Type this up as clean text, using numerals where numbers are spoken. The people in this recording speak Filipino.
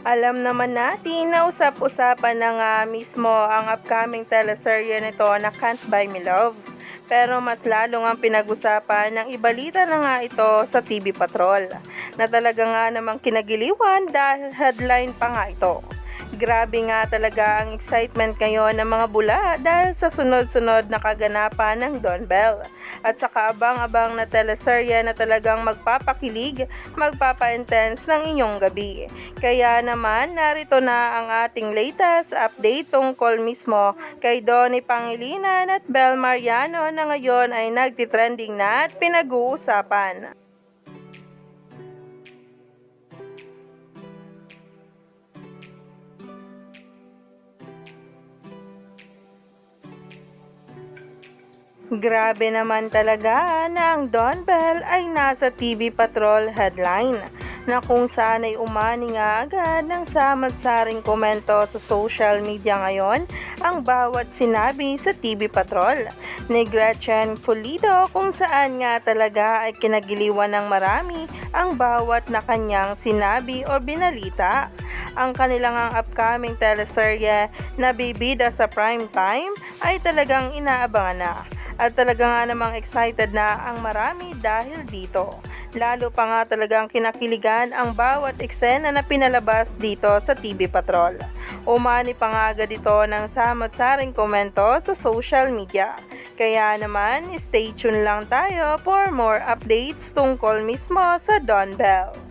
Alam naman natin na usap-usapan na nga mismo ang upcoming teleserye nito na Can't Buy Me Love. Pero mas lalo ang pinag-usapan ng ibalita na nga ito sa TV Patrol, na talaga nga namang kinagiliwan dahil headline pa nga ito. Grabe nga talaga ang excitement ngayon ng mga bula dahil sa sunod-sunod na kaganapan ng Don Bell at sa kaabang-abang na teleserye na talagang magpapakilig, magpapa-intense ng inyong gabi. Kaya naman narito na ang ating latest update tungkol mismo kay Donnie Pangilinan at Bel Mariano na ngayon ay nagtitrending na at pinag-uusapan. Grabe naman talaga na ang Don Bell ay nasa TV Patrol headline na kung saan ay umani nga agad ng samad-saring komento sa social media ngayon ang bawat sinabi sa TV Patrol ni Gretchen Pulido, kung saan nga talaga ay kinagiliwan ng marami ang bawat na kanyang sinabi o binalita. Ang kanilang ang upcoming teleserye na bibida sa prime time ay talagang inaabangan na. At talaga nga namang excited na ang marami dahil dito. Lalo pa nga talagang kinakiligan ang bawat eksena na pinalabas dito sa TV Patrol. Umani pa nga agad ito ng samot-saring komento sa social media. Kaya naman, stay tuned lang tayo for more updates tungkol mismo sa Don Bell.